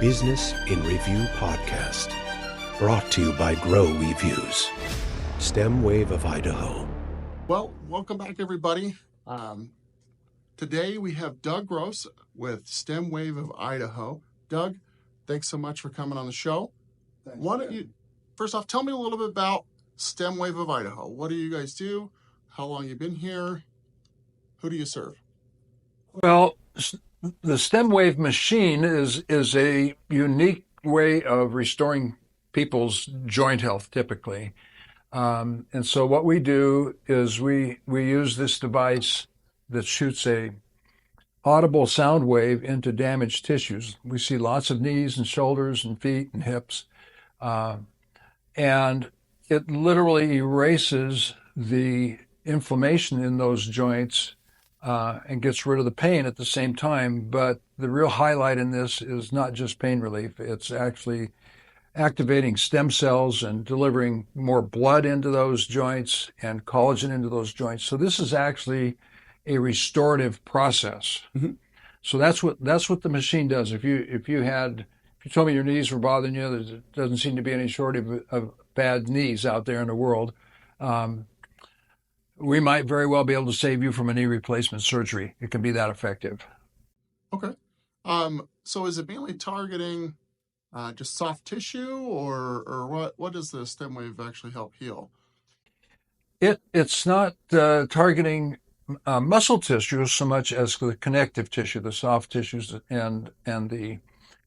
Business in Review podcast, brought to you by Grow Reviews. Stem Wave of Idaho. Well, welcome back, everybody. Today we have Doug Gross with Stem Wave of Idaho. Doug, thanks so much for coming on the show. Why don't you, first off, tell me a little bit about Stem Wave of Idaho. What do you guys do? How long you been here? Who do you serve? Well, the stem wave machine is a unique way of restoring people's joint health typically. And so what we do is we use this device that shoots a audible sound wave into damaged tissues. We see lots of knees and shoulders and feet and hips. And it literally erases the inflammation in those joints and gets rid of the pain at the same time. But the real highlight in this is not just pain relief. It's actually activating stem cells and delivering more blood into those joints and collagen into those joints. So this is actually a restorative process. Mm-hmm. So that's what the machine does. If you told me your knees were bothering you, there doesn't seem to be any shortage of bad knees out there in the world. We might very well be able to save you from a knee replacement surgery. It can be that effective. Okay. So is it mainly targeting just soft tissue, or what does the stem wave actually help heal? It's not targeting muscle tissue so much as the connective tissue, the soft tissues and the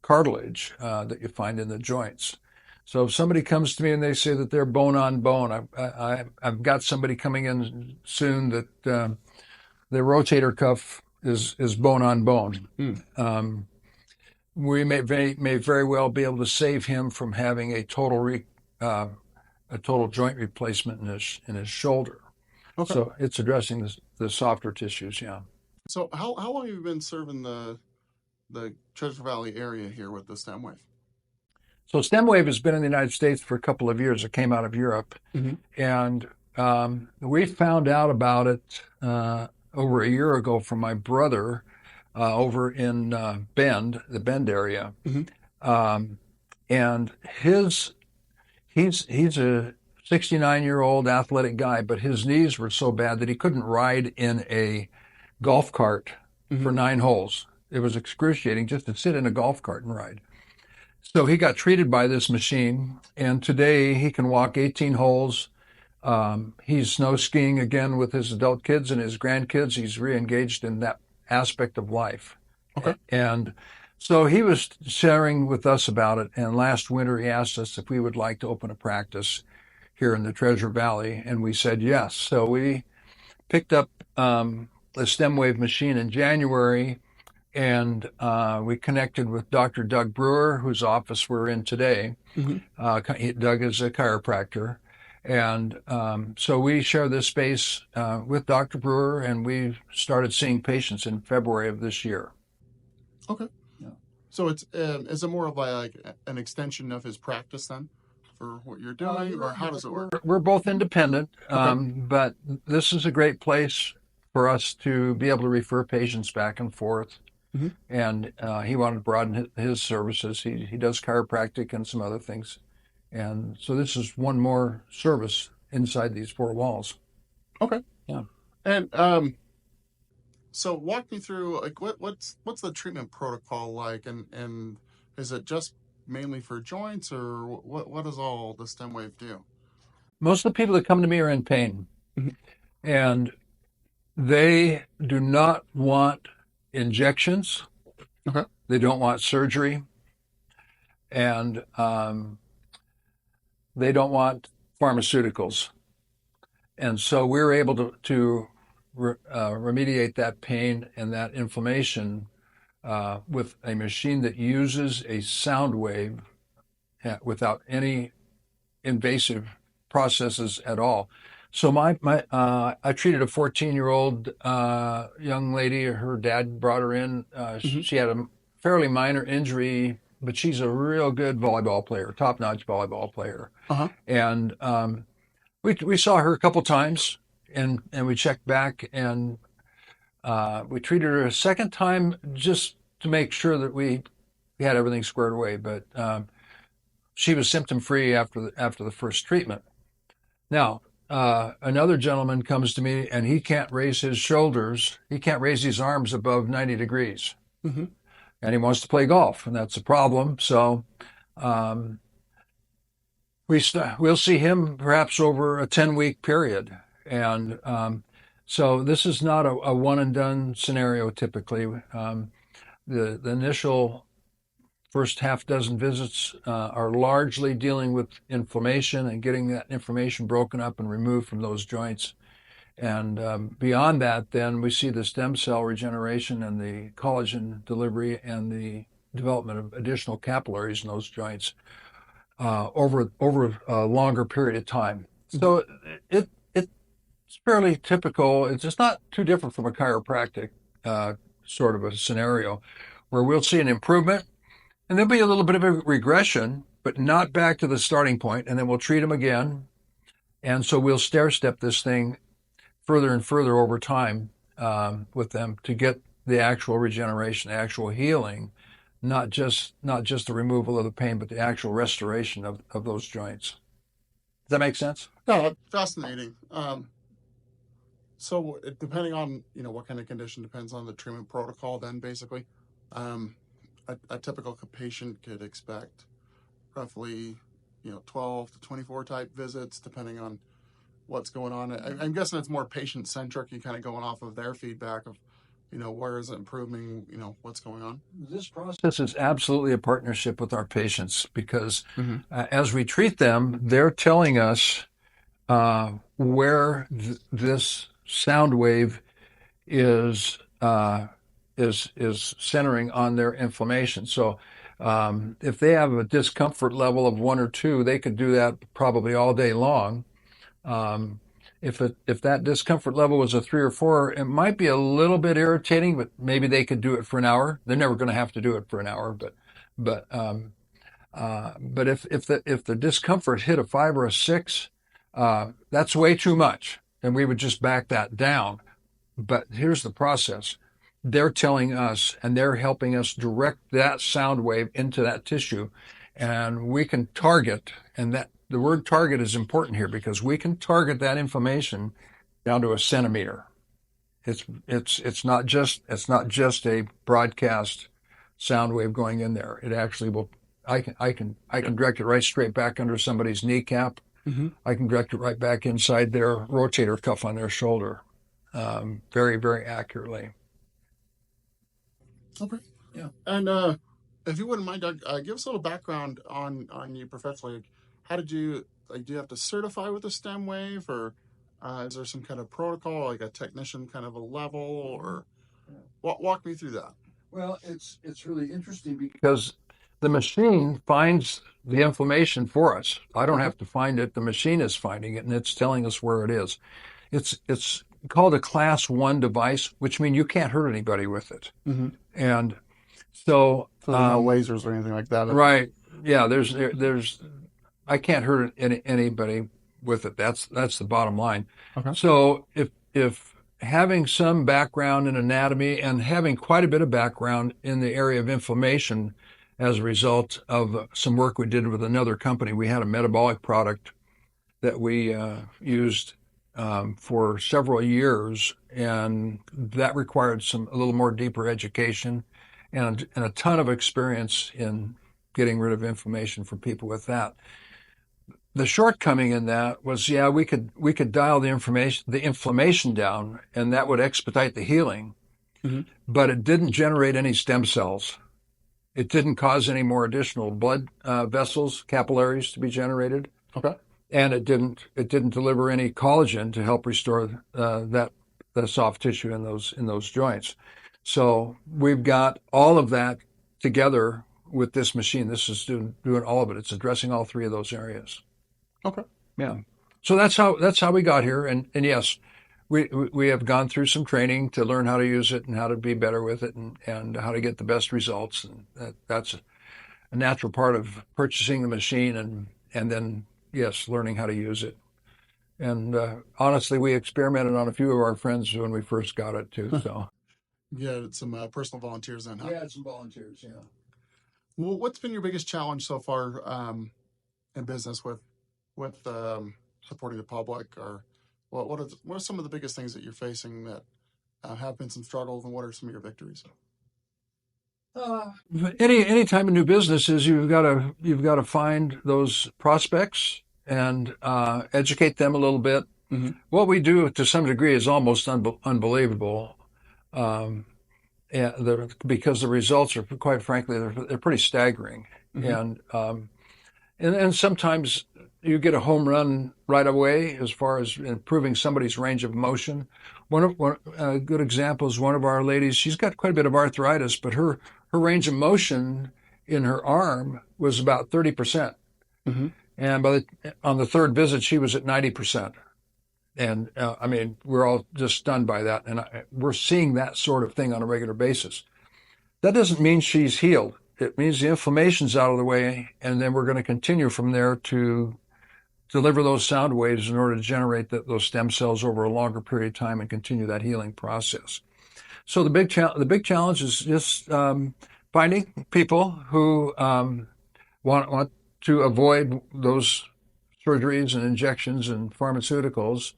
cartilage that you find in the joints. So if somebody comes to me and they say that they're bone on bone, I've got somebody coming in soon that their rotator cuff is bone on bone. We may very well be able to save him from having a total joint replacement in his shoulder. Okay. So it's addressing the softer tissues. Yeah. So how long have you been serving the Treasure Valley area here with the stem wave? So stem wave has been in the United States for a couple of years. It came out of Europe, mm-hmm. and we found out about it over a year ago from my brother over in the Bend area, mm-hmm. And he's a 69-year-old athletic guy, but his knees were so bad that he couldn't ride in a golf cart mm-hmm. for 9 holes. It was excruciating just to sit in a golf cart and ride. So he got treated by this machine, and today he can walk 18 holes. He's snow skiing again with his adult kids and his grandkids. He's re-engaged in that aspect of life. Okay. And so he was sharing with us about it, and last winter he asked us if we would like to open a practice here in the Treasure Valley, and we said yes. So we picked up the stem wave machine in January, and we connected with Dr. Doug Brewer, whose office we're in today. Mm-hmm. Doug is a chiropractor. And so we share this space with Dr. Brewer, and we started seeing patients in February of this year. Okay. Yeah. So is it more of like an extension of his practice then for what you're doing, or how does it work? We're both independent, but this is a great place for us to be able to refer patients back and forth. Mm-hmm. And he wanted to broaden his services. He does chiropractic and some other things. And so this is one more service inside these 4 walls. Okay. Yeah. And so walk me through, like, what's the treatment protocol like, and is it just mainly for joints, or what does all the stem wave do? Most of the people that come to me are in pain. Mm-hmm. And they do not want injections. Okay. They don't want surgery, and they don't want pharmaceuticals. And so we're able to remediate that pain and that inflammation with a machine that uses a sound wave without any invasive processes at all. So I treated a 14-year-old young lady. Her dad brought her in. Mm-hmm. She had a fairly minor injury, but she's a real good volleyball player, top-notch volleyball player. Uh-huh. And we saw her a couple times, and we checked back, and we treated her a second time just to make sure that we he had everything squared away, but she was symptom free after the first treatment. Now, another gentleman comes to me and he can't raise his shoulders, he can't raise his arms above 90 degrees, Mm-hmm. and he wants to play golf, and that's a problem. So we'll see him perhaps over a 10-week period, and so this is not a one and done scenario typically. The initial first half dozen visits are largely dealing with inflammation and getting that inflammation broken up and removed from those joints. And beyond that, then we see the stem cell regeneration and the collagen delivery and the development of additional capillaries in those joints over a longer period of time. So it's fairly typical. It's just not too different from a chiropractic sort of a scenario where we'll see an improvement and there'll be a little bit of a regression, but not back to the starting point, and then we'll treat them again. And so we'll stair step this thing further and further over time with them to get the actual regeneration, the actual healing, not just the removal of the pain, but the actual restoration of those joints. Does that make sense? No, fascinating. So depending on, what kind of condition, depends on the treatment protocol then, basically. A typical patient could expect roughly, 12 to 24 type visits, depending on what's going on. I'm guessing it's more patient-centric. You kind of going off of their feedback of, where is it improving, what's going on. This process is absolutely a partnership with our patients because as we treat them, they're telling us where this sound wave is centering on their inflammation. So if they have a discomfort level of 1 or 2, they could do that probably all day long. If that discomfort level was a 3 or 4, it might be a little bit irritating, but maybe they could do it for an hour. They're never going to have to do it for an hour, but if the discomfort hit a 5 or a 6, that's way too much, and we would just back that down. But here's the process. They're telling us and they're helping us direct that sound wave into that tissue, and we can target, and that the word target is important here because we can target that inflammation down to a centimeter. It's not just a broadcast sound wave going in there. It actually will. I can direct it right straight back under somebody's kneecap. I can direct it right back inside their rotator cuff on their shoulder, very, very accurately. Okay. Yeah. And if you wouldn't mind, Doug, give us a little background on you professionally. How did you, do you have to certify with the stem wave, or is there some kind of protocol, like a technician kind of a level, or walk me through that? Well, it's really interesting because the machine finds the inflammation for us. I don't have to find it. The machine is finding it, and it's telling us where it is. It's called a class 1 device, which means you can't hurt anybody with it. And so no lasers or anything like that. Right. Yeah, there's I can't hurt anybody with it. That's the bottom line. Okay. So if having some background in anatomy and having quite a bit of background in the area of inflammation as a result of some work we did with another company, we had a metabolic product that we used for several years, and that required a little more deeper education and a ton of experience in getting rid of inflammation for people with that. The shortcoming in that was, we could dial the inflammation down, and that would expedite the healing, but it didn't generate any stem cells. It didn't cause any more additional blood vessels, capillaries to be generated. Okay. And it didn't deliver any collagen to help restore the soft tissue in those joints. So we've got all of that together with this machine. This is doing all of it. It's addressing all 3 of those areas. Okay. Yeah. So that's how we got here. And yes, we have gone through some training to learn how to use it and how to be better with it and how to get the best results. And that's a natural part of purchasing the machine and then, yes, learning how to use it. And honestly, we experimented on a few of our friends when we first got it too. So Yeah, some personal volunteers then, huh? Yeah, some volunteers. Yeah. Well, what's been your biggest challenge so far in business with supporting the public, or what are some of the biggest things that you're facing that have been some struggles, and what are some of your victories? Any time in new business is you've got to find those prospects and educate them a little bit. Mm-hmm. What we do to some degree is almost unbelievable, because the results are, quite frankly, they're pretty staggering. Mm-hmm. And sometimes you get a home run right away as far as improving somebody's range of motion. A good example is one of our ladies. She's got quite a bit of arthritis, but her range of motion in her arm was about 30%. Mm-hmm. And on the third visit, she was at 90%. And I mean, we're all just stunned by that. And we're seeing that sort of thing on a regular basis. That doesn't mean she's healed. It means the inflammation's out of the way, and then we're going to continue from there to deliver those sound waves in order to generate those stem cells over a longer period of time and continue that healing process. So the big challenge is just finding people who want to avoid those surgeries and injections and pharmaceuticals,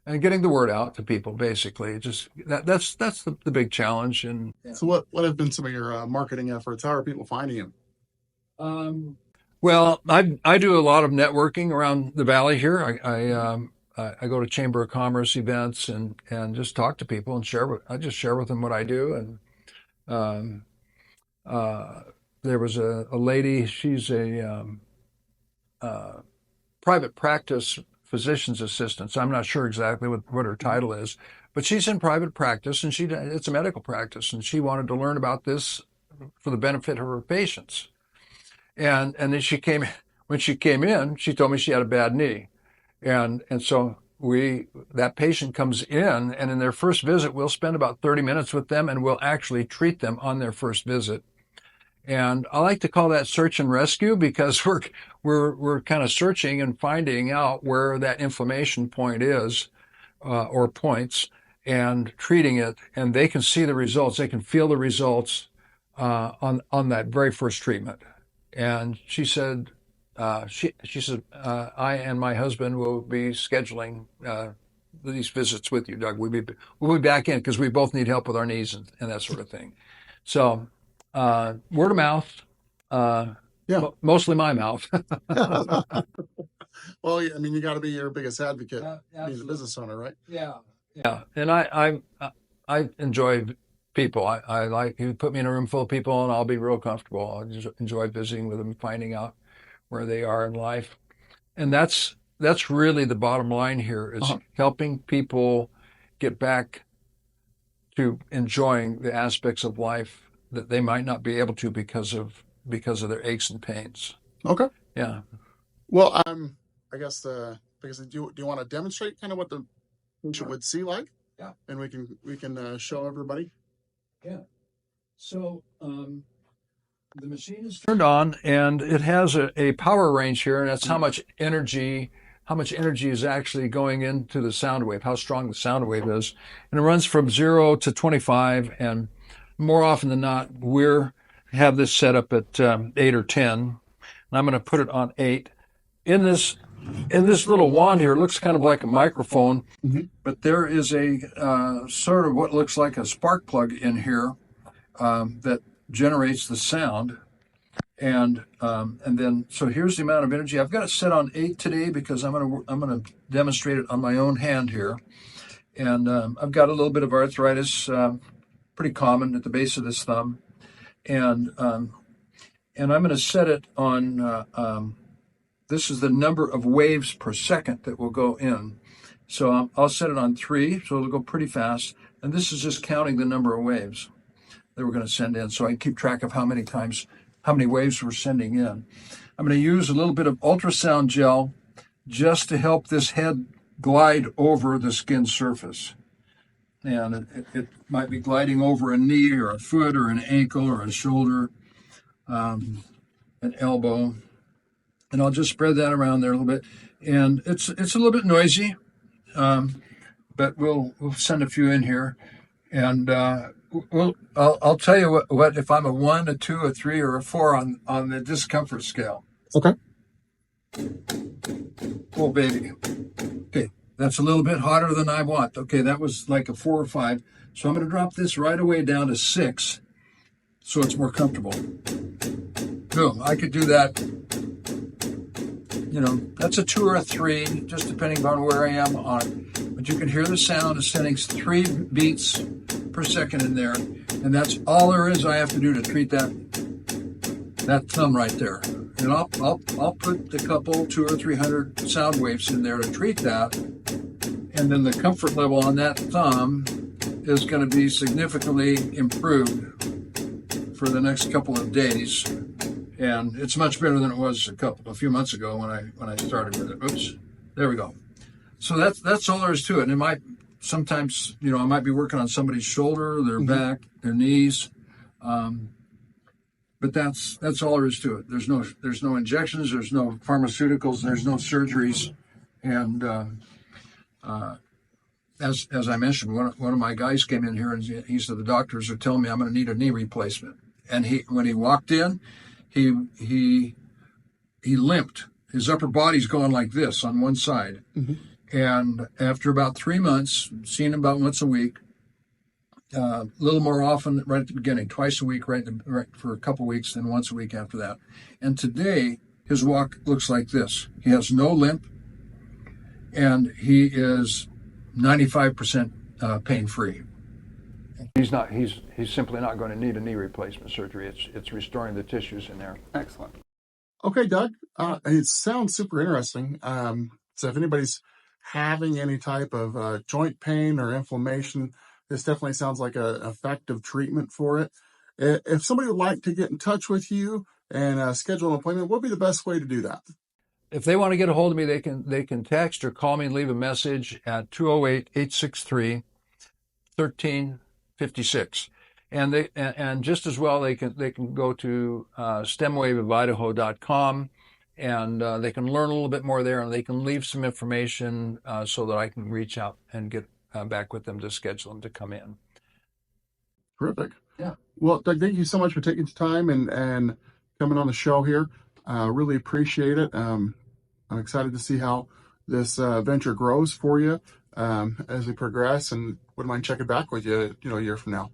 and getting the word out to people. Basically, just that's the big challenge. And so, what have been some of your marketing efforts? How are people finding you? Well, I do a lot of networking around the valley here. I go to Chamber of Commerce events and just talk to people and I just share with them what I do. And there was a lady. She's a private practice physician's assistant. So I'm not sure exactly what her title is, but she's in private practice, and it's a medical practice, and she wanted to learn about this for the benefit of her patients. And then when she came in, she told me she had a bad knee. And so that patient comes in, and in their first visit, we'll spend about 30 minutes with them, and we'll actually treat them on their first visit. And I like to call that search and rescue, because we're kind of searching and finding out where that inflammation point is, or points, and treating it. And they can see the results. They can feel the results on that very first treatment. And she said, I and my husband will be scheduling these visits with you, Doug. We'll be back in, because we both need help with our knees and that sort of thing. So word of mouth, mostly my mouth. Well, I mean, you got to be your biggest advocate, being a business owner, right? Yeah. And I enjoy people. I like, you put me in a room full of people, and I'll be real comfortable. I just enjoy visiting with them, finding out where they are in life. And that's really the bottom line here, is helping people get back to enjoying the aspects of life that they might not be able to because of their aches and pains. Okay. Yeah. Well, I guess because do you want to demonstrate kind of what the patient would see like? Yeah. And we can show everybody. Yeah. So the machine is turned on, and it has a power range here, and that's how much energy is actually going into the sound wave, how strong the sound wave is. And it runs from 0 to 25, and more often than not, have this set up at 8 or 10. And I'm going to put it on 8. In this little wand here, it looks kind of like a microphone, but there is a sort of what looks like a spark plug in here that generates the sound. And then, so here's the amount of energy. I've got it set on 8 today, because I'm going to demonstrate it on my own hand here. And I've got a little bit of arthritis, pretty common at the base of this thumb. And I'm going to set it on, this is the number of waves per second that will go in. So I'll set it on 3, so it'll go pretty fast. And this is just counting the number of waves that we're going to send in, so I can keep track of how many waves we're sending in. I'm going to use a little bit of ultrasound gel just to help this head glide over the skin surface. And it might be gliding over a knee or a foot or an ankle or a shoulder, an elbow. And I'll just spread that around there a little bit. And it's a little bit noisy, but we'll send a few in here. And Well, I'll tell you what if I'm a 1, a 2, a 3, or a 4 on the discomfort scale. Okay. Oh, baby. Okay, that's a little bit hotter than I want. Okay, that was like a 4 or 5. So I'm going to drop this right away down to 6 so it's more comfortable. Boom, I could do that. That's a 2 or a 3, just depending on where I am on it. But you can hear the sound ascending 3 beats per second in there. And that's all there is I have to do to treat that thumb right there. And I'll put a couple, 200 or 300 sound waves in there to treat that. And then the comfort level on that thumb is going to be significantly improved for the next couple of days. And it's much better than it was a few months ago when I started with it. Oops, there we go. So that's all there is to it. And it might sometimes, I might be working on somebody's shoulder, their back, their knees. But that's all there is to it. There's no injections, there's no pharmaceuticals, there's no surgeries. And as I mentioned, one of my guys came in here and he said the doctors are telling me I'm going to need a knee replacement. And when he walked in, he limped. His upper body's going like this on one side. And after about 3 months, seeing him about once a week, a little more often right at the beginning, twice a week, right for a couple of weeks, then once a week after that. And today, his walk looks like this. He has no limp, and he is 95% pain-free. He's simply not going to need a knee replacement surgery. It's restoring the tissues in there. Excellent. Okay, Doug. It sounds super interesting. So if anybody's having any type of joint pain or inflammation, this definitely sounds like an effective treatment for it. If somebody would like to get in touch with you and schedule an appointment, what would be the best way to do that? If they want to get a hold of me, they can text or call me and leave a message at 208-863-1356. And just as well, they can go to stemwaveofidaho.com and they can learn a little bit more there, and they can leave some information so that I can reach out and get back with them to schedule them to come in. Terrific. Yeah. Well, Doug, thank you so much for taking the time and coming on the show here. Really appreciate it. I'm excited to see how this venture grows for you as we progress, and wouldn't mind checking back with you, a year from now.